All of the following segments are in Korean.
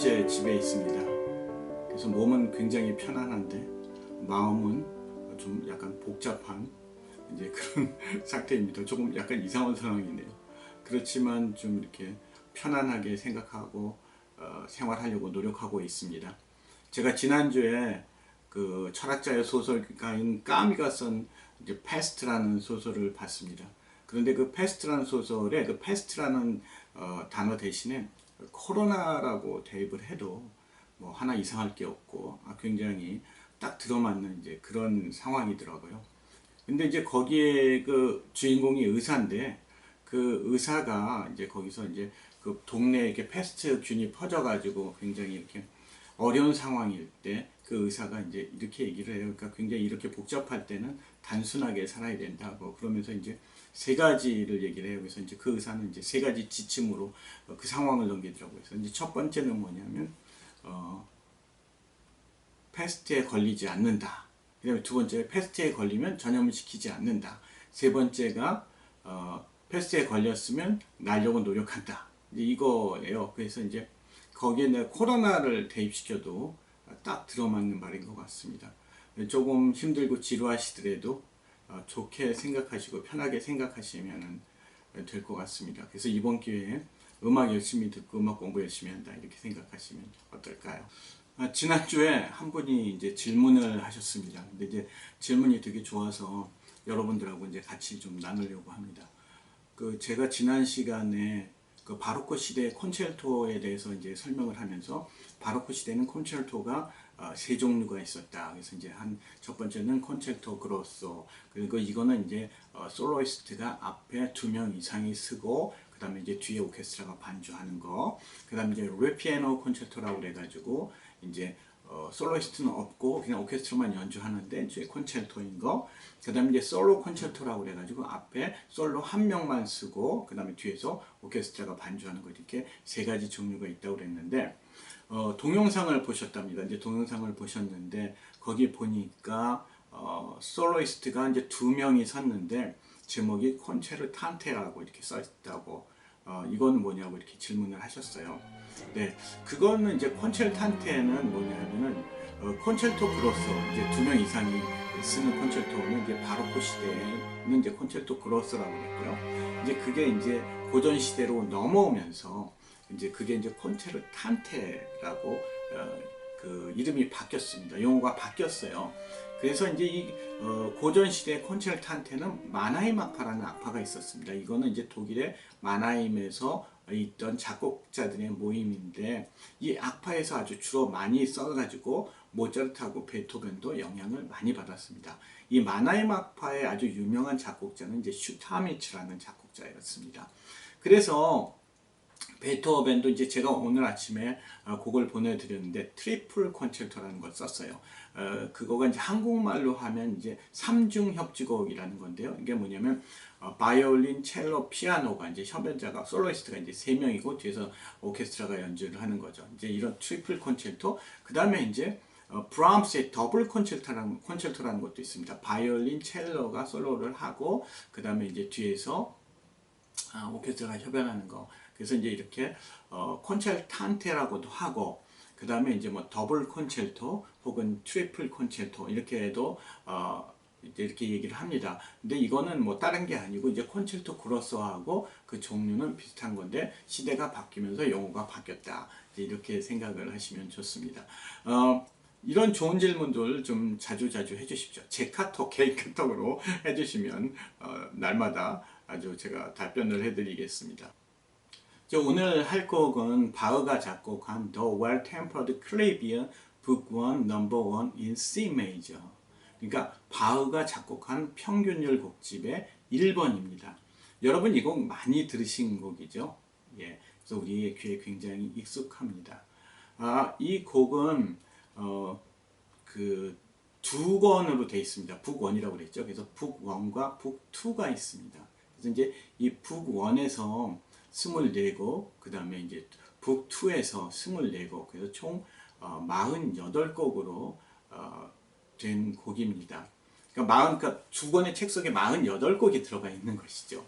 2주째 집에 있습니다. 그래서 몸은 굉장히 편안한데 마음은 좀 약간 복잡한 이제 그런 상태입니다. 조금 약간 이상한 상황이네요. 그렇지만 좀 이렇게 편안하게 생각하고 생활하려고 노력하고 있습니다. 제가 지난주에 그 철학자의 소설가인 까미가 쓴 이제 패스트라는 소설을 봤습니다. 그런데 그 패스트라는 소설에 그 패스트라는 단어 대신에 코로나라고 대입을 해도 뭐 하나 이상할 게 없고 굉장히 딱 들어맞는 이제 그런 상황이더라고요. 근데 이제 거기에 그 주인공이 의사인데 그 의사가 이제 거기서 이제 그 동네에 이렇게 패스트균이 퍼져가지고 굉장히 이렇게 어려운 상황일 때 그 의사가 이제 이렇게 얘기를 해요. 그러니까 굉장히 이렇게 복잡할 때는 단순하게 살아야 된다고 그러면서 이제 세 가지를 얘기를 해요. 그래서 이제 그 의사는 이제 세 가지 지침으로 그 상황을 넘기더라고요. 그래서 이제 첫 번째는 뭐냐면 패스트에 걸리지 않는다. 그 다음에 두 번째, 패스트에 걸리면 전염을 시키지 않는다. 세 번째가 패스트에 걸렸으면 날려고 노력한다. 이제 이거예요. 그래서 이제 거기에 내가 코로나를 대입시켜도 딱 들어맞는 말인 것 같습니다. 조금 힘들고 지루하시더라도 좋게 생각하시고 편하게 생각하시면 될 것 같습니다. 그래서 이번 기회에 음악 열심히 듣고 음악 공부 열심히 한다 이렇게 생각하시면 어떨까요? 지난주에 한 분이 이제 질문을 하셨습니다. 근데 이제 질문이 되게 좋아서 여러분들하고 이제 같이 좀 나누려고 합니다. 그 제가 지난 시간에 그 바로크 시대 콘체르토에 대해서 이제 설명을 하면서 바로크 시대는 콘체르토가 세 종류가 있었다. 그래서 이제 첫 번째는 콘체르토 그로소, 그리고 이거는 이제 솔로이스트가 앞에 2명 이상이 쓰고 그 다음에 이제 뒤에 오케스트라가 반주하는 거, 그 다음에 이제 레피아노 콘체르토라고 그래가지고 이제 솔로이스트는 없고 그냥 오케스트라만 연주하는데 이제 콘체르토인 거, 그 다음에 이제 솔로 콘체르토라고 그래가지고 앞에 솔로 한 명만 쓰고 그 다음에 뒤에서 오케스트라가 반주하는 거, 이렇게 세 가지 종류가 있다고 그랬는데 동영상을 보셨답니다. 이제 동영상을 보셨는데 거기 보니까 솔로이스트가 이제 2명이 섰는데 제목이 콘체르탄테라고 이렇게 써 있다고 이건 뭐냐고 이렇게 질문을 하셨어요. 네, 그거는 이제 콘체르탄테는 뭐냐면은 콘체르토 그로소, 이제 2명 이상이 쓰는 콘체르토는 이제 바로크 시대에는 이제 콘체르토 그로소라고 했고요. 이제 그게 이제 고전 시대로 넘어오면서 이제 그게 이제 콘체르탄테라고 그 이름이 바뀌었습니다. 용어가 바뀌었어요. 그래서 이제 이 고전 시대 콘체르탄테는 마나임 악파라는 악파가 있었습니다. 이거는 이제 독일의 마나임에서 있던 작곡자들의 모임인데 이 악파에서 아주 주로 많이 써가지고 모차르트하고 베토벤도 영향을 많이 받았습니다. 이 마나임 악파의 아주 유명한 작곡자는 이제 슈타미츠라는 작곡자였습니다. 그래서 베토벤도 이제 제가 오늘 아침에 곡을 보내드렸는데 트리플 콘체르토라는 걸 썼어요. 그거가 이제 한국말로 하면 이제 3중 협주곡이라는 건데요. 이게 뭐냐면 바이올린, 첼로, 피아노가 이제 협연자가 솔로이스트가 이제 3명이고 뒤에서 오케스트라가 연주를 하는 거죠. 이제 이런 트리플 콘체르토. 그 다음에 이제 브람스의 더블 콘체르토라는 것도 있습니다. 바이올린, 첼로가 솔로를 하고 그 다음에 이제 뒤에서 오케스트라가 협연하는 거. 그래서 이제 이렇게 콘체르탄테라고도 하고 그 다음에 이제 뭐 더블 콘체르토 혹은 트리플 콘체르토 이렇게 해도 이렇게 얘기를 합니다. 근데 이거는 뭐 다른 게 아니고 이제 콘체르토 그로소하고 그 종류는 비슷한 건데 시대가 바뀌면서 용어가 바뀌었다. 이렇게 생각을 하시면 좋습니다. 이런 좋은 질문들 좀 자주 해주십시오. 제 카톡, 개인 카톡으로 해주시면 날마다 아주 제가 답변을 해드리겠습니다. 오늘 할 곡은 바흐가 작곡한 The Well-Tempered Clavier Book 1 No. 1 in C Major. 그러니까 바흐가 작곡한 평균율 곡집의 1번입니다. 여러분 이 곡 많이 들으신 곡이죠? 예, 그래서 우리의 귀에 굉장히 익숙합니다. 이 곡은 그 두 권으로 되어 있습니다. 북 1이라고 그랬죠. 그래서 북 1과 북 2가 있습니다. 그래서 이제 이 북 1에서 24곡, 그 다음에 이제 북 2에서 24곡, 그래서 총 48곡으로 된 곡입니다. 그러니까 두 권의 책 속에 48곡이 들어가 있는 것이죠.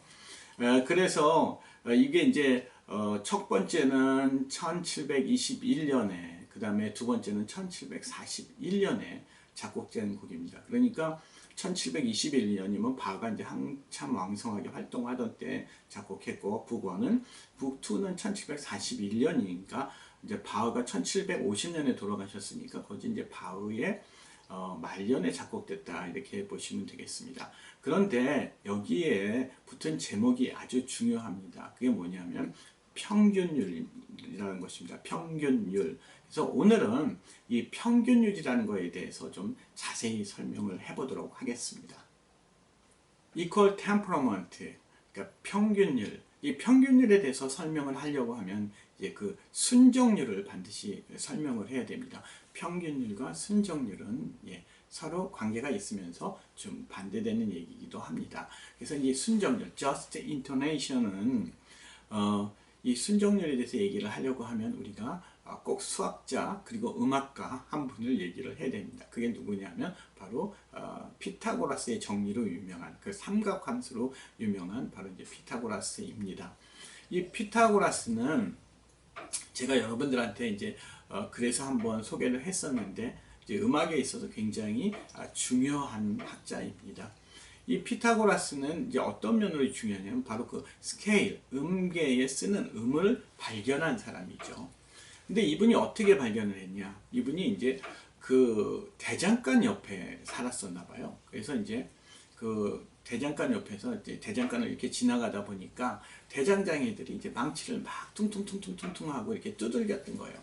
그래서 이게 이제 첫 번째는 1721년에, 그 다음에 두 번째는 1741년에 작곡된 곡입니다. 그러니까 1721년이면 바흐가 이제 한참 왕성하게 활동하던 때 작곡했고, 북2는 1741년이니까 이제 바흐가 1750년에 돌아가셨으니까 거기 이제 바흐의 말년에 작곡됐다, 이렇게 보시면 되겠습니다. 그런데 여기에 붙은 제목이 아주 중요합니다. 그게 뭐냐면 평균율이라는 것입니다. 평균율. 그래서 오늘은 이 평균율이라는 거에 대해서 좀 자세히 설명을 해보도록 하겠습니다. Equal temperament, 그러니까 평균율. 이 평균율에 대해서 설명을 하려고 하면 이제 그 순정률을 반드시 설명을 해야 됩니다. 평균율과 순정률은 서로 관계가 있으면서 좀 반대되는 얘기이기도 합니다. 그래서 이 순정률, just intonation은 이 순정률에 대해서 얘기를 하려고 하면 우리가 꼭 수학자 그리고 음악가 한 분을 얘기를 해야 됩니다. 그게 누구냐면 바로 피타고라스의 정리로 유명한, 그 삼각함수로 유명한 바로 이제 피타고라스입니다. 이 피타고라스는 제가 여러분들한테 이제 그래서 한번 소개를 했었는데, 이제 음악에 있어서 굉장히 중요한 학자입니다. 이 피타고라스는 이제 어떤 면으로 중요하냐면 바로 그 스케일, 음계에 쓰는 음을 발견한 사람이죠. 근데 이분이 어떻게 발견을 했냐? 이분이 이제 그 대장간 옆에 살았었나 봐요. 그래서 이제 그 대장간 옆에서 이제 대장간을 이렇게 지나가다 보니까 대장장이들이 이제 망치를 막 퉁퉁퉁퉁퉁 하고 이렇게 두들겼던 거예요.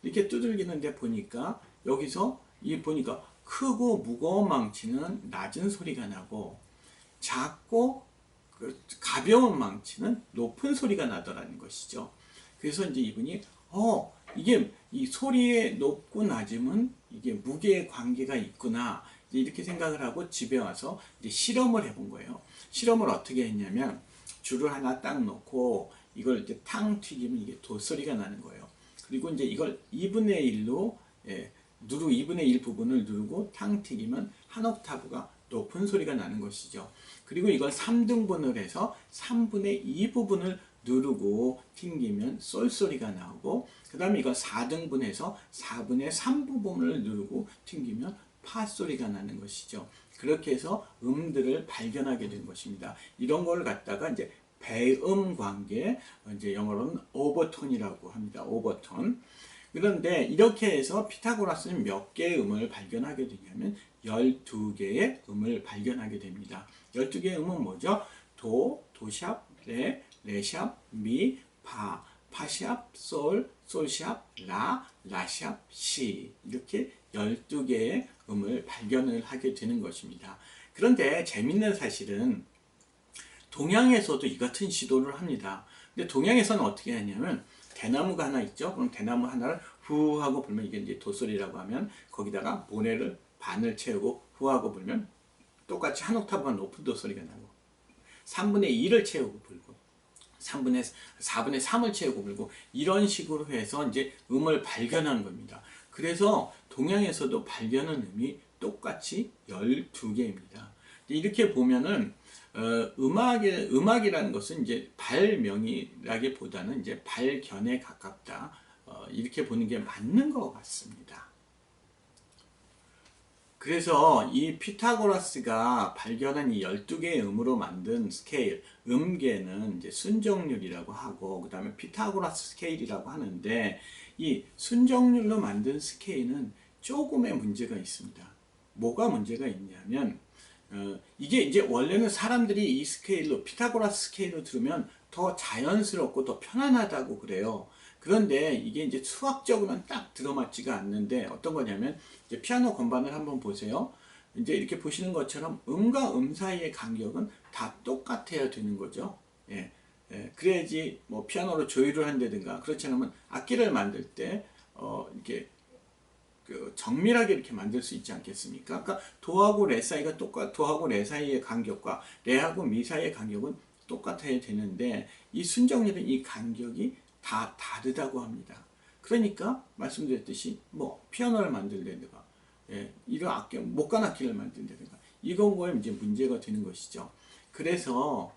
이렇게 두들기는데 보니까 여기서 보니까 크고 무거운 망치는 낮은 소리가 나고 작고 가벼운 망치는 높은 소리가 나더라는 것이죠. 그래서 이제 이분이 이게 이 소리의 높고 낮음은 이게 무게의 관계가 있구나, 이렇게 생각을 하고 집에 와서 이제 실험을 해본 거예요. 실험을 어떻게 했냐면 줄을 하나 딱 놓고 이걸 이제 탕 튀기면 이게 도소리가 나는 거예요. 그리고 이제 이걸 2분의 1로 2분의 1 부분을 누르고 탕 튀기면 한 옥타브가 높은 소리가 나는 것이죠. 그리고 이걸 3등분을 해서 3분의 2 부분을 누르고 튕기면 쏠소리가 나오고, 그 다음에 이걸 4등분해서 4분의 3 부분을 누르고 튕기면 파소리가 나는 것이죠. 그렇게 해서 음들을 발견하게 된 것입니다. 이런 걸 갖다가 이제 배음 관계, 이제 영어로는 오버톤이라고 합니다. 오버톤. 그런데 이렇게 해서 피타고라스는 몇 개의 음을 발견하게 되냐면 12개의 음을 발견하게 됩니다. 12개의 음은 뭐죠? 도, 도샵, 레, 레샵, 미, 파, 파샵, 솔, 솔샵, 라, 라샵, 시, 이렇게 12개의 음을 발견을 하게 되는 것입니다. 그런데 재밌는 사실은 동양에서도 이 같은 시도를 합니다. 근데 동양에서는 어떻게 하냐면 대나무가 하나 있죠. 그럼 대나무 하나를 후 하고 불면 이게 이제 도소리라고 하면 거기다가 모래를 반을 채우고 후 하고 불면 똑같이 한 옥타브가 높은 도소리가 나고, 3분의 2를 채우고 불고 4분의 3을 채우고 불고, 이런 식으로 해서 이제 음을 발견한 겁니다. 그래서 동양에서도 발견한 음이 똑같이 12개입니다. 이렇게 보면은 음악이라는 것은 이제 발명이라기보다는 이제 발견에 가깝다, 이렇게 보는 게 맞는 것 같습니다. 그래서 이 피타고라스가 발견한 이 12개의 음으로 만든 스케일, 음계는 이제 순정률이라고 하고, 그 다음에 피타고라스 스케일이라고 하는데, 이 순정률로 만든 스케일은 조금의 문제가 있습니다. 뭐가 문제가 있냐면, 이게 이제 원래는 사람들이 이 스케일로, 피타고라스 스케일로 들으면 더 자연스럽고 더 편안하다고 그래요. 그런데 이게 이제 수학적으로는 딱 들어맞지가 않는데, 어떤 거냐면 이제 피아노 건반을 한번 보세요. 이제 이렇게 보시는 것처럼 음과 음 사이의 간격은 다 똑같아야 되는 거죠. 그래야지 뭐 피아노로 조율을 한다든가, 그렇지 않으면 악기를 만들 때 이렇게 정밀하게 이렇게 만들 수 있지 않겠습니까? 그러니까 도하고 레 사이가 도하고 레 사이의 간격과 레하고 미 사이의 간격은 똑같아야 되는데, 이 순정률은 이 간격이 다 다르다고 합니다. 그러니까 말씀드렸듯이 뭐 피아노를 만들다든가, 이런 악기, 목관 악기를 만든다든가, 이런 거에 이제 문제가 되는 것이죠. 그래서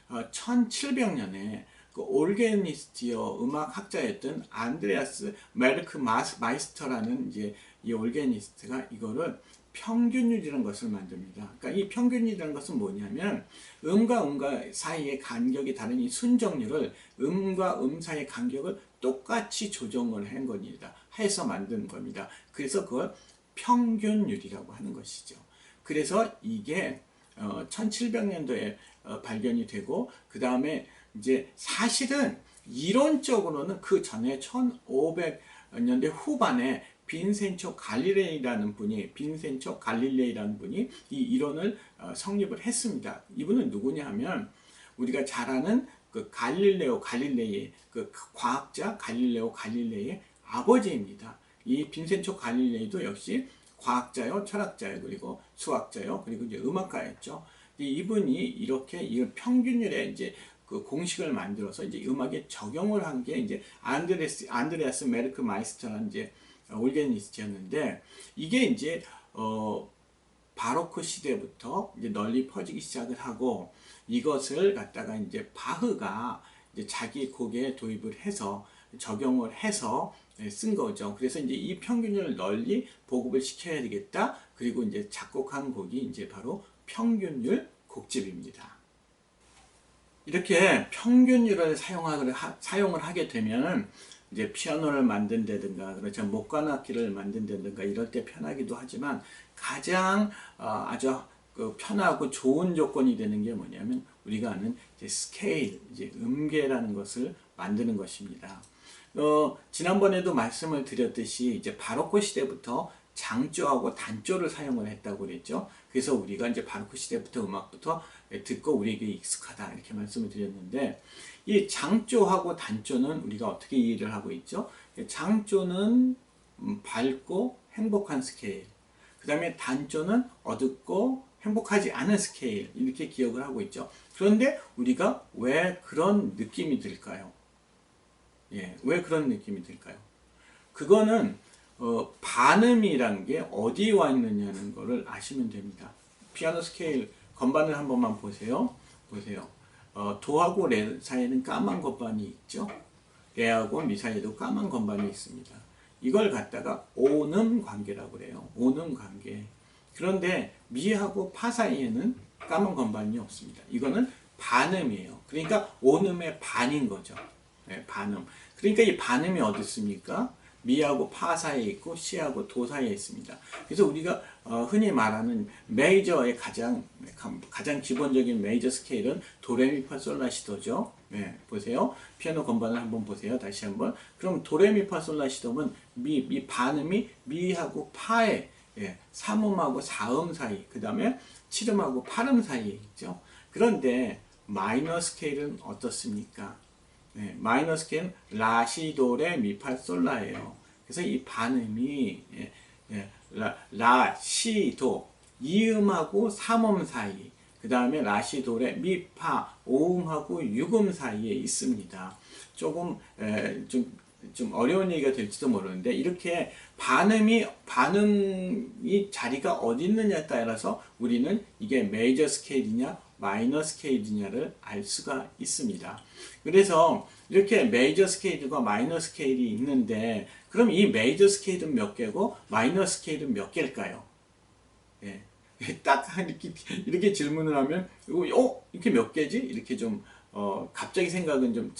1700년에 그 올게니스트요 음악학자였던 안드레아스 메르크 마이스터라는 이제 이 올게니스트가 이거를 평균율이라는 것을 만듭니다. 그러니까 이 평균율이라는 것은 뭐냐면 음과 음과 사이의 간격이 다른 이 순정률을 음과 음 사이의 간격을 똑같이 조정을 한 겁니다. 해서 만든 겁니다. 그래서 그걸 평균율이라고 하는 것이죠. 그래서 이게 1700년도에 발견이 되고 그 다음에 이제 사실은 이론적으로는 그 전에 1500년대 후반에 빈센초 갈릴레이라는 분이 이 이론을 성립을 했습니다. 이분은 누구냐 하면 우리가 잘 아는 그 갈릴레오 갈릴레이의 그 과학자 갈릴레오 갈릴레이의 아버지입니다. 이 빈센초 갈릴레이도 역시 과학자요, 철학자요, 그리고 수학자요, 그리고 이제 음악가였죠. 이분이 이렇게 이 평균율의 이제 그 공식을 만들어서 이제 음악에 적용을 한 게 이제 안드레아스 메르크 마이스터라는 이제 올게니스트였는데 이게 이제 바로크 시대부터 이제 널리 퍼지기 시작을 하고 이것을 갖다가 이제 바흐가 이제 자기 곡에 도입을 해서 적용을 해서 쓴 거죠. 그래서 이제 이 평균율을 널리 보급을 시켜야 되겠다. 그리고 이제 작곡한 곡이 이제 바로 평균율 곡집입니다. 이렇게 평균율을 사용을 하게 되면 이제 피아노를 만든다든가 그렇죠 목관악기를 만든다든가 이럴 때 편하기도 하지만 가장 아주 그 편하고 좋은 조건이 되는 게 뭐냐면 우리가 아는 이제 스케일, 이제 음계라는 것을 만드는 것입니다. 지난번에도 말씀을 드렸듯이 이제 바로크 시대부터 장조하고 단조를 사용을 했다고 그랬죠. 그래서 우리가 이제 바로크 시대부터 음악부터 듣고 우리에게 익숙하다 이렇게 말씀을 드렸는데 이 장조하고 단조는 우리가 어떻게 이해를 하고 있죠? 장조는 밝고 행복한 스케일, 그 다음에 단조는 어둡고 행복하지 않은 스케일 이렇게 기억을 하고 있죠. 그런데 우리가 왜 그런 느낌이 들까요? 왜 그런 느낌이 들까요? 그거는 반음이란 게 어디에 와 있느냐는 것을 아시면 됩니다. 피아노 스케일 건반을 한 번만 보세요. 도하고 레 사이에는 까만 건반이 있죠. 레하고 미 사이에도 까만 건반이 있습니다. 이걸 갖다가 오음 관계라고 그래요. 오음 관계. 그런데 미하고 파 사이에는 까만 건반이 없습니다. 이거는 반음이에요. 그러니까 오음의 반인 거죠. 반음. 그러니까 이 반음이 어디 있습니까? 미하고 파 사이에 있고 시하고 도 사이에 있습니다. 그래서 우리가 흔히 말하는 메이저의 가장 기본적인 메이저 스케일은 도레미파솔라시도죠. 보세요. 피아노 건반을 한번 보세요. 다시 한번. 그럼 도레미파솔라시도는 미 반음이 미하고 파의 3음하고 4음 사이, 그 다음에 7음하고 8음 사이에 있죠. 그런데 마이너 스케일은 어떻습니까? 마이너 스케일은 라시도레 미파솔라예요. 그래서 이 반음이 라시도 2음하고 3음 사이, 그 다음에 라시도레 미파 5음하고 6음 사이에 있습니다. 조금 좀 어려운 얘기가 될지도 모르는데 이렇게 반음이 자리가 어디 있느냐에 따라서 우리는 이게 메이저 스케일이냐 마이너 스케일이냐를 알 수가 있습니다. 그래서 이렇게 메이저 스케일과 마이너 스케일이 있는데 그럼 이 메이저 스케일은 몇 개고 마이너 스케일은 몇 개일까요? 딱 이렇게 질문을 하면 이렇게 몇 개지? 이렇게 좀 갑자기 생각은 좀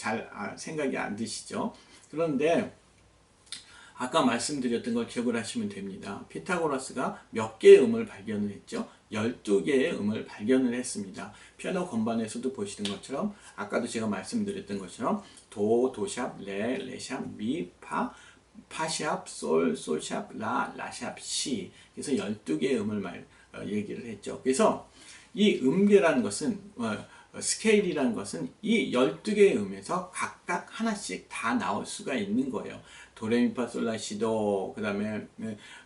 생각이 안 드시죠? 그런데 아까 말씀드렸던 걸 기억을 하시면 됩니다. 피타고라스가 몇 개의 음을 발견을 했죠? 12개의 음을 발견을 했습니다. 피아노 건반에서도 보시는 것처럼 아까도 제가 말씀드렸던 것처럼 도, 도샵, 레, 레샵, 미, 파, 파샵, 솔, 솔샵, 라, 라샵, 시. 그래서 12개의 음을 얘기를 했죠. 그래서 이 음계라는 것은 스케일이라는 것은 이 12개의 음에서 각각 하나씩 다 나올 수가 있는 거예요. 도레미파솔라시도, 그 다음에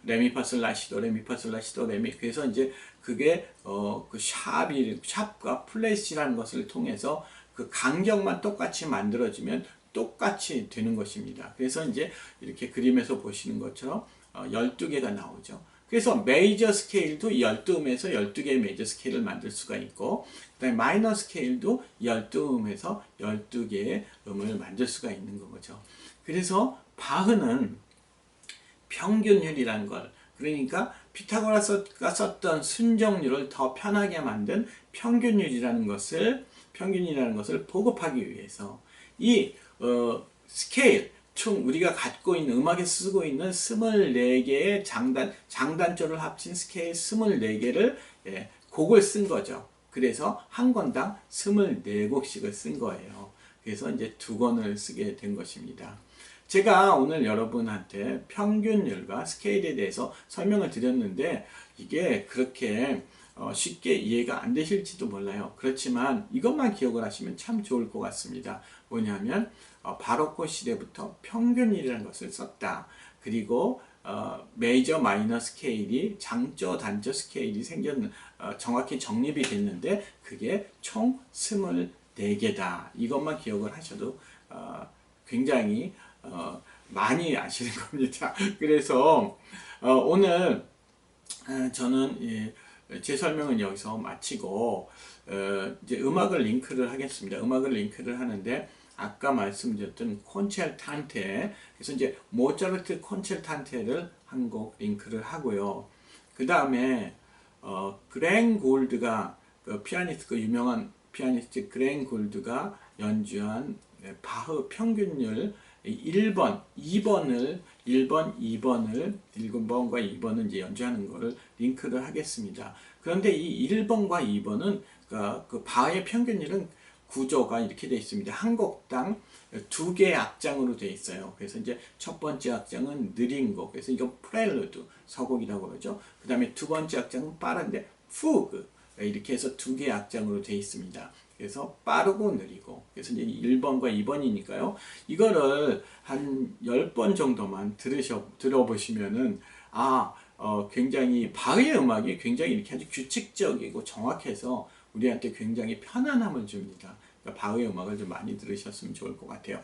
레미파솔라시도, 레미파솔라시도, 레미. 그래서 이제 그게 그 샵과 플래시라는 것을 통해서 그 간격만 똑같이 만들어지면 똑같이 되는 것입니다. 그래서 이제 이렇게 그림에서 보시는 것처럼 12개가 나오죠. 그래서 메이저 스케일도 12음에서 12개의 메이저 스케일을 만들 수가 있고, 그다음에 마이너 스케일도 12음에서 12개의 음을 만들 수가 있는 거죠. 그래서 바흐는 평균율이라는 걸, 그러니까 피타고라스가 썼던 순정률을 더 편하게 만든 평균이라는 것을 보급하기 위해서 이 스케일, 총 우리가 갖고 있는 음악에 쓰고 있는 24개의 장단조를 합친 스케일 24개를 곡을 쓴 거죠. 그래서 한 권당 24곡씩을 쓴 거예요. 그래서 이제 두 권을 쓰게 된 것입니다. 제가 오늘 여러분한테 평균율과 스케일에 대해서 설명을 드렸는데 이게 그렇게 쉽게 이해가 안 되실지도 몰라요. 그렇지만 이것만 기억을 하시면 참 좋을 것 같습니다. 뭐냐면 바로크 시대부터 평균이라는 것을 썼다. 그리고 메이저 마이너 스케일이 장조 단조 스케일이 정확히 정립이 됐는데 그게 총 24개다. 이것만 기억을 하셔도 굉장히 많이 아시는 겁니다. 그래서 오늘 저는 제 설명은 여기서 마치고 이제 음악을 링크를 하겠습니다. 음악을 링크를 하는데 아까 말씀드렸던 콘체르탄테, 그래서 이제 모차르트 콘체르탄테를 한 곡 링크를 하고요. 그 다음에 그랭 골드가 그 유명한 피아니스트 그랭 골드가 연주한 바흐 평균율 1번, 2번과 2번을 이제 연주하는 거를 링크를 하겠습니다. 그런데 이 1번과 2번은 그 바흐의 평균율은 구조가 이렇게 되어 있습니다. 한 곡당 2개의 악장으로 되어 있어요. 그래서 이제 첫 번째 악장은 느린 곡, 그래서 이건 프렐루드, 서곡이라고 그러죠. 그 다음에 두 번째 악장은 빠른데 fugue, 이렇게 해서 2개의 악장으로 되어 있습니다. 그래서 빠르고 느리고, 그래서 이제 1번과 2번이니까요. 이거를 한 10번 정도만 들어보시면은 굉장히 바흐의 음악이 굉장히 이렇게 아주 규칙적이고 정확해서 우리한테 굉장히 편안함을 줍니다. 그러니까 바흐의 음악을 좀 많이 들으셨으면 좋을 것 같아요.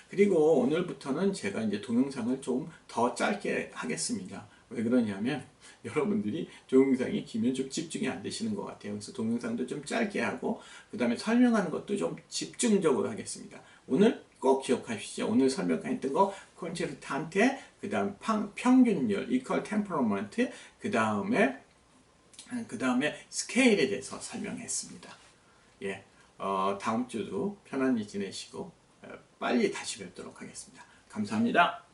그리고 오늘부터는 제가 이제 동영상을 좀 더 짧게 하겠습니다. 왜 그러냐면 여러분들이 동영상이 길면 좀 집중이 안 되시는 것 같아요. 그래서 동영상도 좀 짧게 하고 그 다음에 설명하는 것도 좀 집중적으로 하겠습니다. 오늘 꼭 기억하십시오. 오늘 설명했던 거 콘체르탄테, 그 다음 평균율, 이퀄 템퍼러먼트, 그 다음에 스케일에 대해서 설명했습니다. 예, 다음 주도 편안히 지내시고 빨리 다시 뵙도록 하겠습니다. 감사합니다.